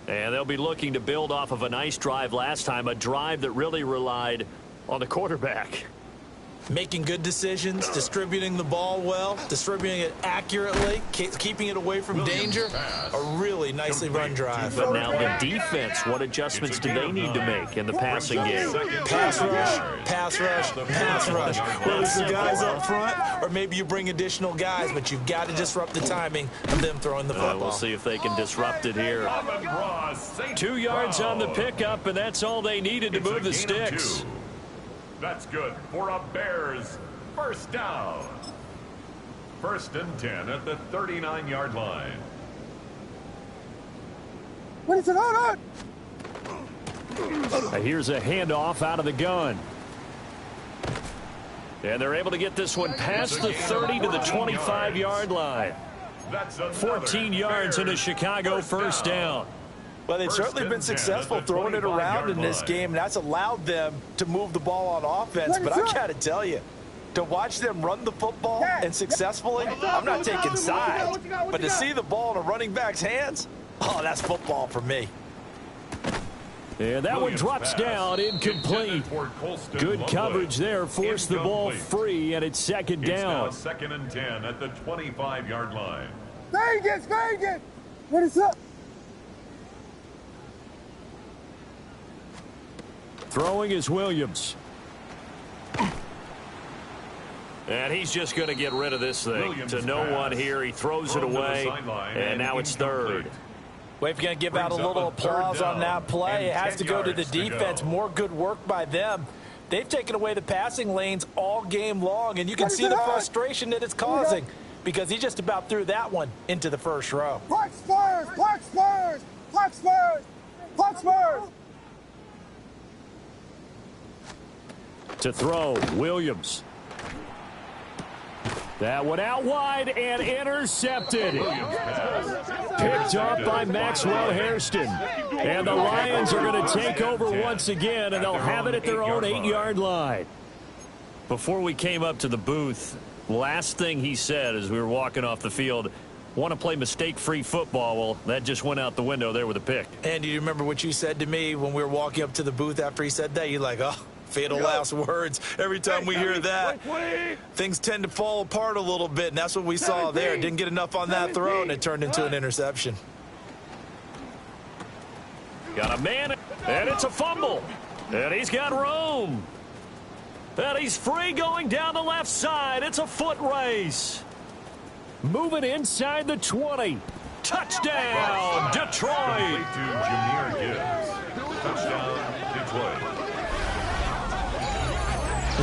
[SPEAKER 3] And they'll be looking to build off of a nice drive last time, a drive that really relied on the quarterback.
[SPEAKER 4] Making good decisions, distributing the ball well, distributing it accurately, keeping it away from danger. A really nicely run drive.
[SPEAKER 3] But now the defense, what adjustments do they need to make in the passing game?
[SPEAKER 4] Pass rush, pass rush, pass rush. Whether it's the guys up front or maybe you bring additional guys, but you've got to disrupt the timing of them throwing the football.
[SPEAKER 3] We'll see if they can disrupt it here. 2 yards on the pickup, and that's all they needed to move the sticks.
[SPEAKER 2] That's good for a Bears 1st down. 1st and 10 at the 39-yard line.
[SPEAKER 6] What is it on?
[SPEAKER 3] Here's a handoff out of the gun. And they're able to get this one past the 30 to the 25-yard line. 14 yards into Chicago 1st down.
[SPEAKER 7] Well, they've certainly been successful throwing it around in this game, and that's allowed them to move the ball on offense. But I got to tell you, to watch them run the football and successfully, I'm not taking sides. But to see the ball in a running back's hands, oh, that's football for me.
[SPEAKER 3] And that one drops down, incomplete. Good coverage there, forced the ball free, and it's 2nd down.
[SPEAKER 2] It's now 2nd and 10 at the 25-yard line.
[SPEAKER 6] Vegas! What is up?
[SPEAKER 3] Throwing is Williams. And he's just going to get rid of this thing. To no one here. He throws it away, and now it's 3rd.
[SPEAKER 4] Well, if you're going to give out a little applause on that play, it has to go to the defense. More good work by them. They've taken away the passing lanes all game long, and you can see the frustration that it's causing because he just about threw that one into the 1st row.
[SPEAKER 6] Black Spurs! Black Spurs! Black Spurs! Black Spurs!
[SPEAKER 3] To throw, Williams. That one out wide and intercepted. Picked up by Maxwell Hairston. And the Lions are going to take over once again, and they'll have it at their own 8-yard line. Before we came up to the booth, last thing he said as we were walking off the field, want to play mistake-free football. Well, that just went out the window there with a pick.
[SPEAKER 4] And do you remember what you said to me when we were walking up to the booth after he said that? You're like, oh, fatal last words. Every time we hear that, things tend to fall apart a little bit, and that's what we saw there. Didn't get enough on that throw, and it turned into an interception.
[SPEAKER 3] Got a man, and it's a fumble. And he's got room. And he's free going down the left side. It's a foot race. Moving inside the 20. Touchdown, Detroit.
[SPEAKER 2] To Jahmyr Gibbs. Touchdown, Detroit.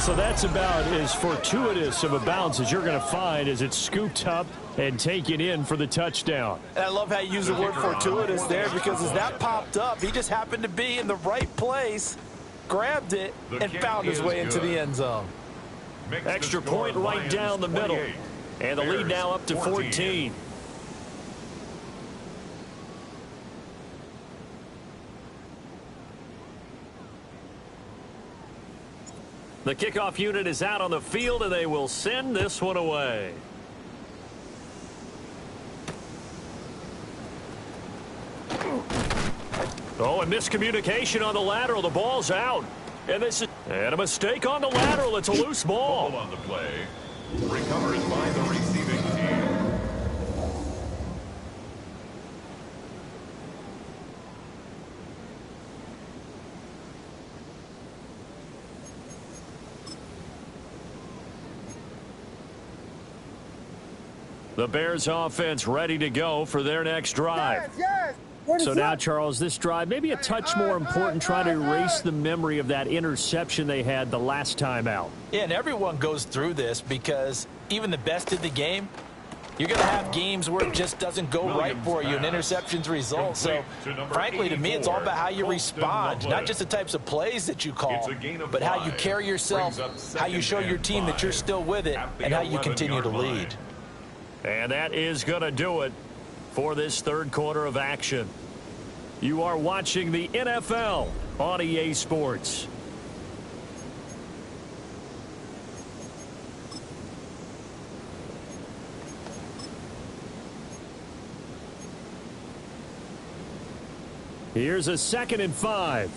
[SPEAKER 3] So that's about as fortuitous of a bounce as you're going to find as it's scooped up and taken in for the touchdown.
[SPEAKER 7] And I love how you use the word fortuitous there, because as that popped up, he just happened to be in the right place, grabbed it, and found his way into the end zone.
[SPEAKER 3] Extra point right down the middle. And the lead now up to 14. The kickoff unit is out on the field, and they will send this one away. Oh, and miscommunication on the lateral. The ball's out. And a mistake on the lateral. It's a loose ball.
[SPEAKER 2] On the play. Recovered by the receiving team.
[SPEAKER 3] The Bears offense ready to go for their next drive.
[SPEAKER 6] Yes.
[SPEAKER 3] So now, Charles, this drive maybe a touch more important, trying to erase the memory of that interception they had the last time out.
[SPEAKER 4] Yeah, and everyone goes through this because even the best of the game, you're going to have games where it just doesn't go right for you, and interceptions result. So, frankly, to me, it's all about how you respond, not just the types of plays that you call, but how you carry yourself, how you show your team that you're still with it, and how you continue to lead.
[SPEAKER 3] And that is going to do it for this third quarter of action. You are watching the NFL on EA Sports. Here's a 2nd and 5.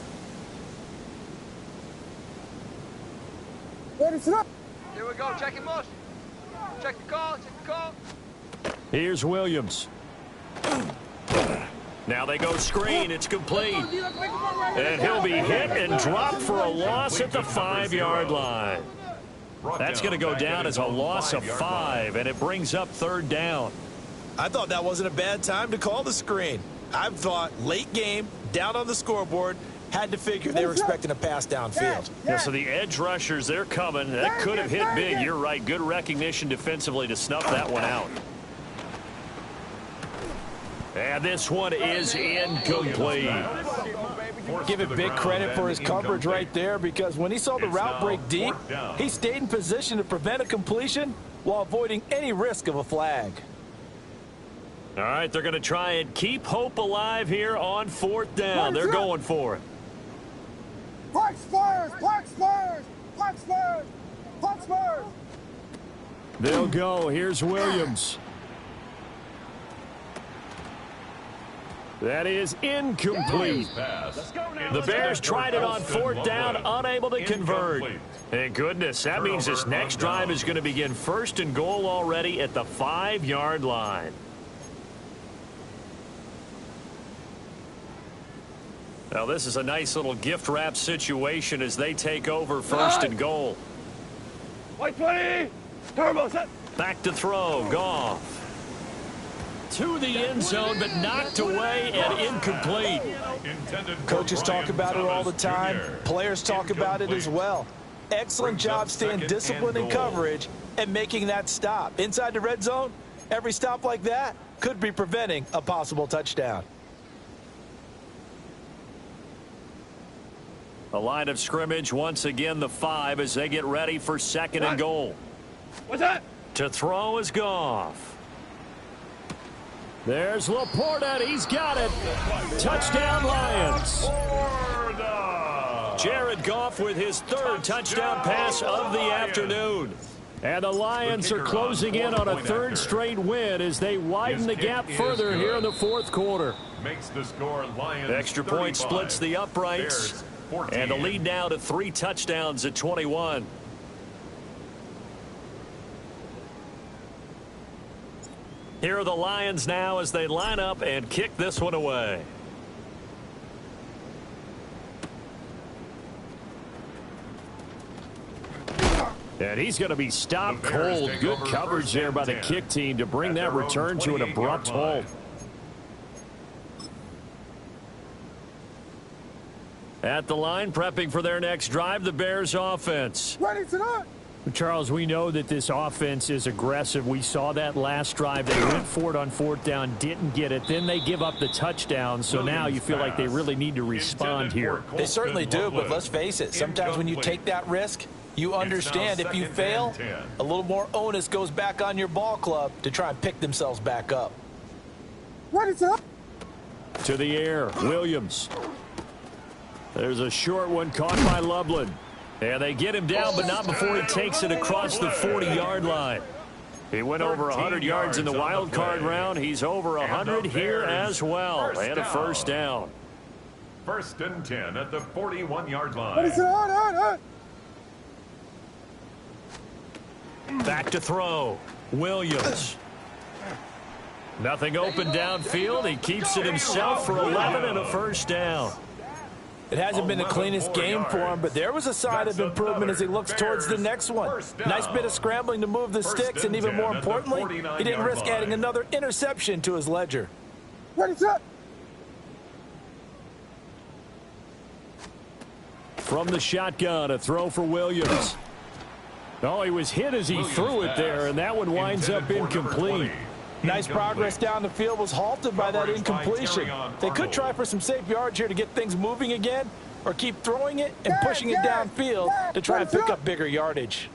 [SPEAKER 6] Here
[SPEAKER 5] we go. Check it, motion. Check the call. Check the call.
[SPEAKER 3] Here's Williams. Now they go screen. It's complete. And he'll be hit and dropped for a loss at the 5-yard line. That's going to go down as a loss of 5, and it brings up 3rd down.
[SPEAKER 4] I thought that wasn't a bad time to call the screen. I thought late game, down on the scoreboard, had to figure they were expecting a pass downfield.
[SPEAKER 3] Yeah, so the edge rushers, they're coming. That could have hit big. You're right. Good recognition defensively to snuff that one out. And this one is incomplete.
[SPEAKER 7] Give it big credit for his coverage right there, because when he saw the route break deep, he stayed in position to prevent a completion while avoiding any risk of a flag.
[SPEAKER 3] All right, they're going to try and keep hope alive here on 4th down. They're going for it.
[SPEAKER 6] Park Spurs! Park Spurs! Park Spurs! Park Spurs!
[SPEAKER 3] They'll go. Here's Williams. That is incomplete. The Bears tried it on 4th down, unable to convert. Thank goodness. That means this next drive is going to begin 1st and goal already at the 5-yard line. Now, this is a nice little gift wrap situation as they take over 1st and goal.
[SPEAKER 6] White 20! Turbo set!
[SPEAKER 3] Back to throw. Goff. To the end zone, but knocked away and incomplete.
[SPEAKER 7] Coaches talk about it all the time. Players talk about it as well. Excellent job staying disciplined in coverage and making that stop. Inside the red zone, every stop like that could be preventing a possible touchdown.
[SPEAKER 3] A line of scrimmage, once again the 5 as they get ready for 2nd and goal.
[SPEAKER 6] What's that?
[SPEAKER 3] To throw is Goff. There's Laporta. He's got it. Touchdown, Lions. Jared Goff with his third touchdown pass of the afternoon. And the Lions are closing in on a third straight win as they widen the gap further here in the fourth quarter.
[SPEAKER 2] Makes the score Lions
[SPEAKER 3] Extra point
[SPEAKER 2] 35,
[SPEAKER 3] splits the uprights.
[SPEAKER 2] Bears 14.
[SPEAKER 3] And the lead now to 3 touchdowns at 21. Here are the Lions now as they line up and kick this one away. And he's going to be stopped cold. Good coverage there by the kick team to bring that return to an abrupt halt. At the line, prepping for their next drive, the Bears offense.
[SPEAKER 6] Ready to run.
[SPEAKER 3] Charles, we know that this offense is aggressive. We saw that last drive. They went for it on fourth down, didn't get it. Then they give up the touchdown. So now you feel like they really need to respond here.
[SPEAKER 4] They certainly do, but let's face it. Sometimes when you take that risk, you understand if you fail, a little more onus goes back on your ball club to try and pick themselves back up.
[SPEAKER 6] Ready to run.
[SPEAKER 3] To the air, Williams. There's a short one caught by Loveland. And they get him down, but not before he takes it across the 40-yard line. He went over 100 yards in the wild card round. He's over 100 here as well. And a first down.
[SPEAKER 2] 1st and 10 at the 41-yard
[SPEAKER 6] Ready
[SPEAKER 2] line.
[SPEAKER 6] to run.
[SPEAKER 3] Back to throw. Williams. Nothing open downfield. He keeps it himself for 11 and a first down.
[SPEAKER 4] It hasn't been the cleanest game for him, but there was a sign of improvement as he looks towards the next one. Nice bit of scrambling to move the sticks, and even more importantly, he didn't risk adding another interception to his ledger.
[SPEAKER 6] Ready to run.
[SPEAKER 3] From the shotgun, a throw for Williams. Oh, he was hit as he threw it there, and that one winds up incomplete.
[SPEAKER 4] Nice progress down the field was halted by that incompletion. They could try for some safe yards here to get things moving again, or keep throwing it and pushing it downfield to try and pick up bigger yardage.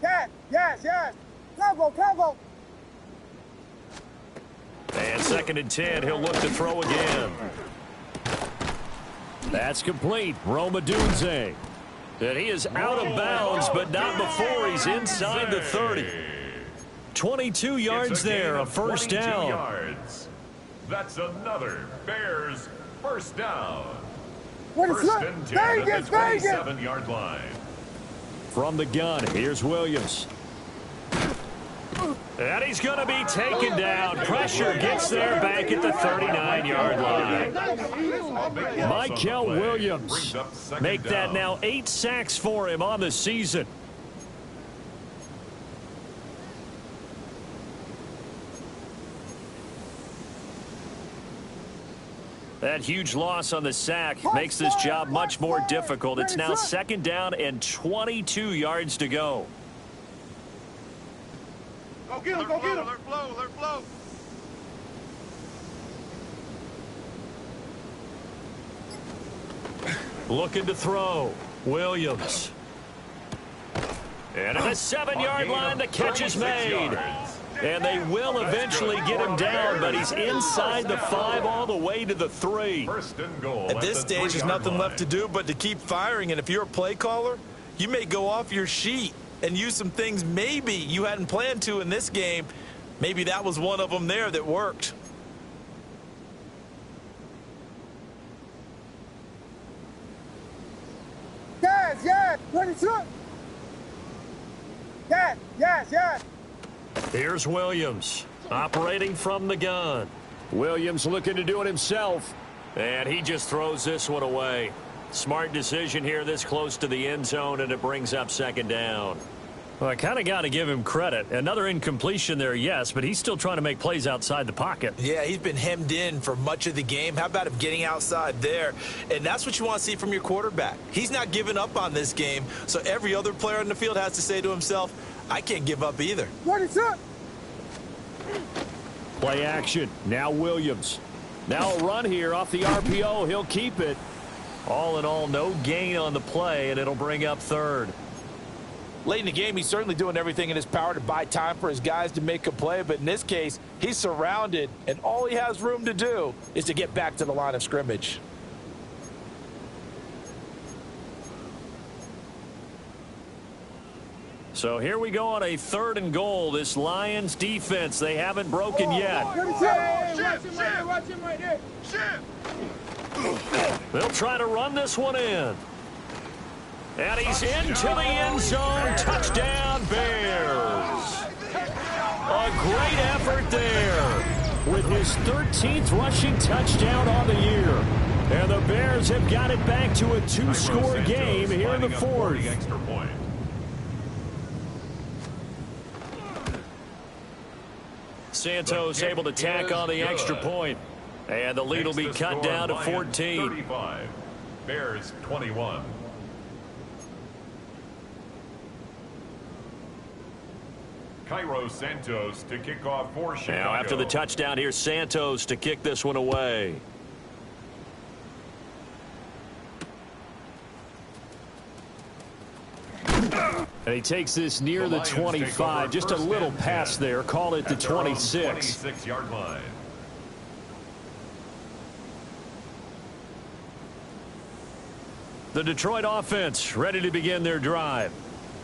[SPEAKER 6] Yes. Cover.
[SPEAKER 3] And 2nd and 10, he'll look to throw again. That's complete. Rome Odunze. And he is out of bounds, but not before he's inside the 30. 22 yards there, a first down.
[SPEAKER 2] Yards. That's another Bears first down.
[SPEAKER 6] Ready to
[SPEAKER 2] 1st
[SPEAKER 6] run.
[SPEAKER 2] and 10 at
[SPEAKER 6] Vegas.
[SPEAKER 2] the 27-yard line.
[SPEAKER 3] From the gun, here's Williams. And he's going to be taken down. Pressure gets there back at the 39-yard line. Michael Williams. Make that now 8 sacks for him on the season. That huge loss on the sack makes this job much more difficult. It's now 2nd down and 22 yards to go.
[SPEAKER 5] Go get him. Alert flow.
[SPEAKER 3] Looking to throw. Williams. And at the 7-yard line, the catch is made. And they will eventually get him down, but he's inside the 5 all the way to the 3.
[SPEAKER 2] First and goal
[SPEAKER 4] At this stage, there's nothing left to do but to keep firing. And if you're a play caller, you may go off your sheet and use some things maybe you hadn't planned to in this game. Maybe that was one of them there that worked.
[SPEAKER 6] Yes. Ready to run. Yes.
[SPEAKER 3] Here's Williams, operating from the gun. Williams looking to do it himself. And he just throws this one away. Smart decision here this close to the end zone, and it brings up 2nd down. Well, I kind of got to give him credit. Another incompletion there, yes, but he's still trying to make plays outside the pocket.
[SPEAKER 4] Yeah, he's been hemmed in for much of the game. How about him getting outside there? And that's what you want to see from your quarterback. He's not giving up on this game, so every other player on the field has to say to himself, I can't give up either.
[SPEAKER 6] Ready to run.
[SPEAKER 3] Play action. Now Williams. Now a run here off the RPO. He'll keep it. All in all, no gain on the play, and it'll bring up 3rd.
[SPEAKER 7] Late in the game, he's certainly doing everything in his power to buy time for his guys to make a play. But in this case, he's surrounded, and all he has room to do is to get back to the line of scrimmage.
[SPEAKER 3] So here we go on a 3rd and goal. This Lions defense, they haven't broken yet. They'll try to run this one in. And he's into the end zone. Touchdown, Bears. A great effort there with his 13th rushing touchdown on the year. And the Bears have got it back to a 2-score game here in the 4th. Santos able to tack on the extra point. And the lead will be cut down to 14.
[SPEAKER 2] 35. Bears 21. Cairo Santos to kick off for Chicago.
[SPEAKER 3] Now after the touchdown, here's Santos to kick this one away. And he takes this near the 25. Just a little pass there. Call it the 26.
[SPEAKER 2] 26-yard line.
[SPEAKER 3] The Detroit offense ready to begin their drive.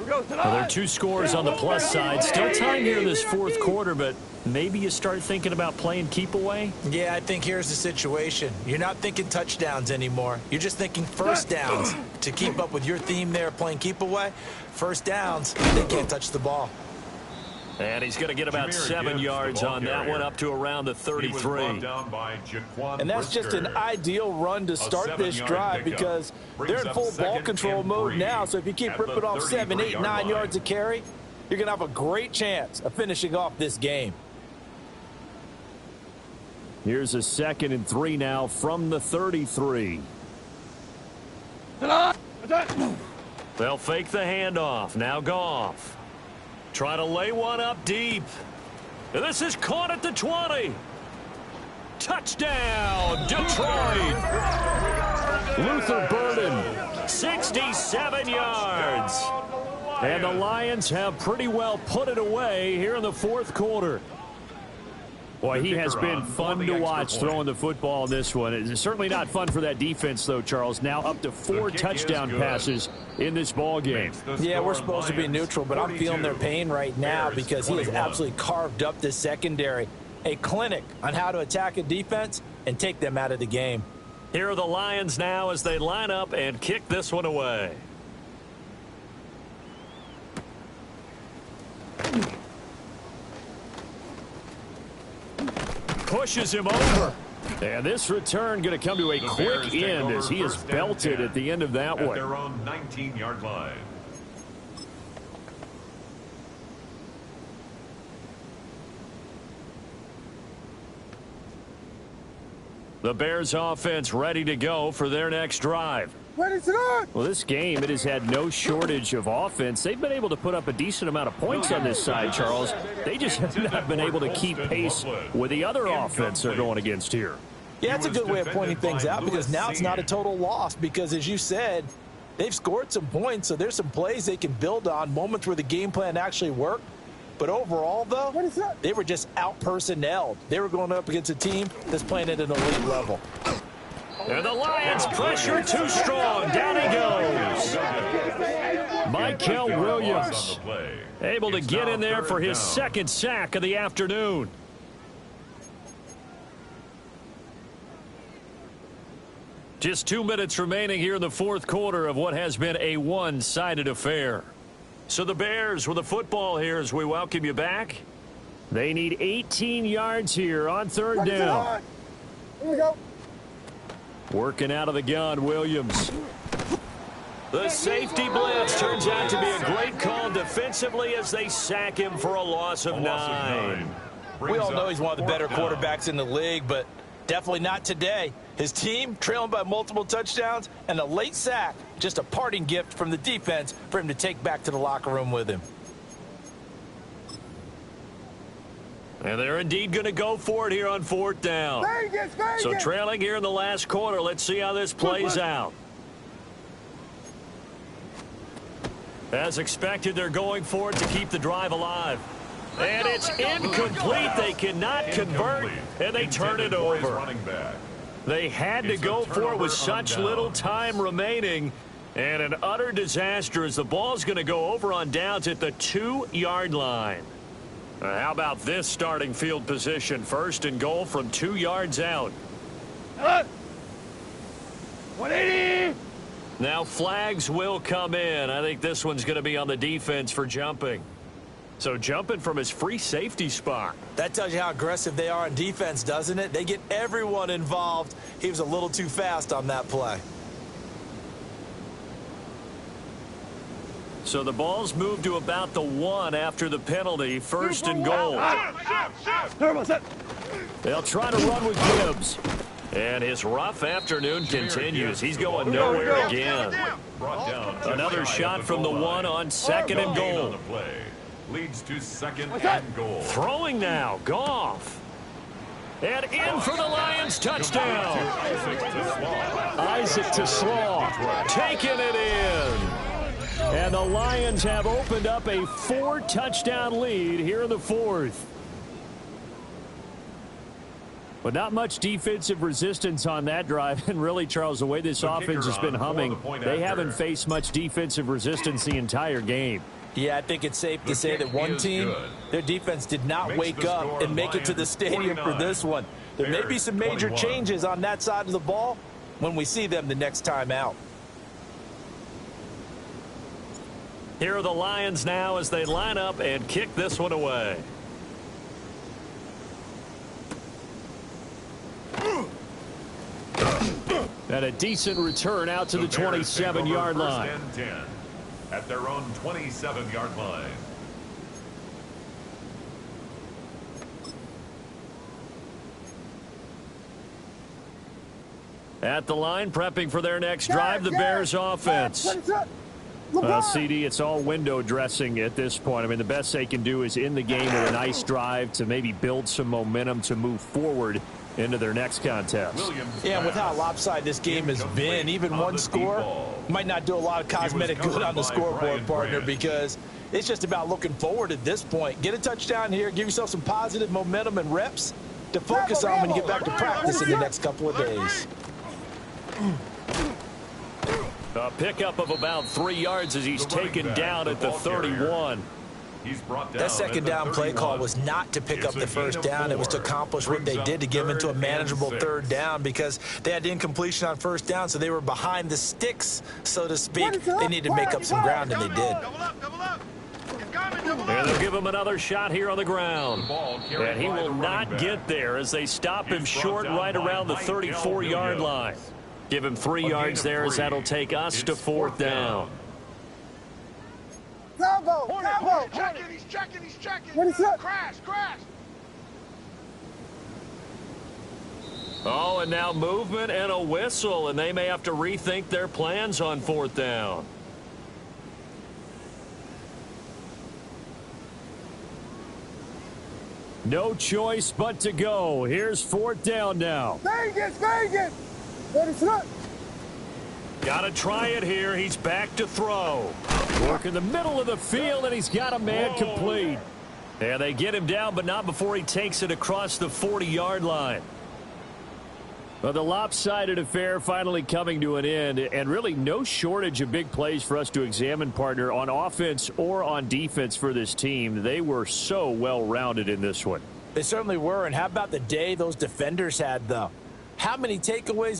[SPEAKER 3] Well, there are 2 scores on the plus side. Still time here in this 4th quarter, but maybe you start thinking about playing keep away?
[SPEAKER 4] Yeah, I think here's the situation. You're not thinking touchdowns anymore. You're just thinking first downs. To keep up with your theme there, playing keep away, first downs, they can't touch the ball.
[SPEAKER 3] And he's going to get about 7 yards on that one, up to around the 33.
[SPEAKER 7] And that's just an ideal run to start this drive because they're in full ball control mode now. So if you keep ripping off 7, 8, 9 yards a carry, you're going to have a great chance of finishing off this game.
[SPEAKER 3] Here's a 2nd and 3 now from the 33. They'll fake the handoff. Now Goff. Try to lay one up deep. And this is caught at the 20. Touchdown, Detroit. Luther Burden, 67 yards. And the Lions have pretty well put it away here in the 4th quarter. Boy, he has been fun to watch throwing the football in this one. It's certainly not fun for that defense, though, Charles. Now up to 4 touchdown passes in this ball game.
[SPEAKER 7] Yeah, we're supposed to be neutral, but I'm feeling their pain right now because he has absolutely carved up this secondary. A clinic on how to attack a defense and take them out of the game.
[SPEAKER 3] Here are the Lions now as they line up and kick this one away. Pushes him over. And this return going to come to a quick end as he is belted at the end of that one.
[SPEAKER 2] At their own 19-yard line.
[SPEAKER 3] The Bears offense ready to go for their next drive.
[SPEAKER 6] Ready to go.
[SPEAKER 3] Well, this game, it has had no shortage of offense. They've been able to put up a decent amount of points on this side, Charles. They just have not been able to keep pace with the other offense they're going against here.
[SPEAKER 7] Yeah, that's a good way of pointing things out because now it's not a total loss because, as you said, they've scored some points, so there's some plays they can build on, moments where the game plan actually worked. But overall, though, they were just out-personnelled. They were going up against a team that's playing at an elite level.
[SPEAKER 3] And the Lions pressure too strong. Down he goes. Mykel Williams able to get in there for his 2nd sack of the afternoon. Just 2 minutes remaining here in the 4th quarter of what has been a one-sided affair. So the Bears with the football here as we welcome you back. They need 18 yards here on 3rd down.
[SPEAKER 6] Here we go.
[SPEAKER 3] Working out of the gun, Williams. The safety blitz turns out to be a great call defensively as they sack him for a loss of 9.
[SPEAKER 7] We all know he's one of the better quarterbacks in the league, but definitely not today. His team trailing by multiple touchdowns and a late sack, just a parting gift from the defense for him to take back to the locker room with him.
[SPEAKER 3] And they're indeed going to go for it here on 4th down. So trailing here in the last quarter. Let's see how this plays out. As expected, they're going for it to keep the drive alive. And it's incomplete. They cannot convert, and they turn it over. They had to go for it with such little time remaining. And an utter disaster as the ball's going to go over on downs at the 2-yard line. How about this starting field position? First and goal from 2 yards out.
[SPEAKER 6] 180.
[SPEAKER 3] Now flags will come in. I think this one's going to be on the defense for jumping. So jumping from his free safety spot.
[SPEAKER 4] That tells you how aggressive they are on defense, doesn't it? They get everyone involved. He was a little too fast on that play.
[SPEAKER 3] So the ball's moved to about the 1 after the penalty. First and goal. They'll try to run with Gibbs. And his rough afternoon continues. He's going nowhere again. Another shot from the 1 on second and goal.
[SPEAKER 2] Leads to second and goal.
[SPEAKER 3] Throwing now, Goff. And in for the Lions touchdown. Isaac to Slaw. Taking it in. And the Lions have opened up a 4-touchdown lead here in the 4th. But not much defensive resistance on that drive. And really, Charles, the way this offense has been humming, they haven't faced much defensive resistance the entire game.
[SPEAKER 4] Yeah, I think it's safe to say that one team, their defense did not wake up and make it to the stadium for this one. There may be some major changes on that side of the ball when we see them the next time out.
[SPEAKER 3] Here are the Lions now as they line up and kick this one away. And a decent return out to the 27-yard line.
[SPEAKER 2] First and 10 at their own 27-yard line.
[SPEAKER 3] At the line, prepping for their next drive, the Bears offense. CD, it's all window dressing at this point. I mean, the best they can do is in the game with a nice drive to maybe build some momentum to move forward into their next contest.
[SPEAKER 4] Yeah, with how lopsided this game has been, even one score might not do a lot of cosmetic good on the scoreboard, partner, because it's just about looking forward at this point. Get a touchdown here, give yourself some positive momentum and reps to focus on when you get back to practice in the next couple of days.
[SPEAKER 3] A pickup of about 3 yards as he's taken down at the 31.
[SPEAKER 4] That second down play call was not to pick up the first down. It was to accomplish what they did to give into a manageable third down because they had incompletion on first down, so they were behind the sticks, so to speak. They needed to make up some ground, and they did.
[SPEAKER 3] And they'll give him another shot here on the ground. And he will not get there as they stop him short right around the 34-yard line. Give him 3 yards there as that'll take us to fourth down.
[SPEAKER 5] He's checking.
[SPEAKER 6] What is that?
[SPEAKER 5] Crash.
[SPEAKER 3] Oh, and now movement and a whistle, and they may have to rethink their plans on fourth down. No choice but to go. Here's fourth down now.
[SPEAKER 6] Vegas. What is that?
[SPEAKER 3] Got to try it here. He's back to throw. Work in the middle of the field, and he's got a man complete. And they get him down, but not before he takes it across the 40-yard line. Well, the lopsided affair finally coming to an end, and really no shortage of big plays for us to examine, partner, on offense or on defense for this team. They were so well-rounded in this one.
[SPEAKER 4] They certainly were, and how about the day those defenders had, though? How many takeaways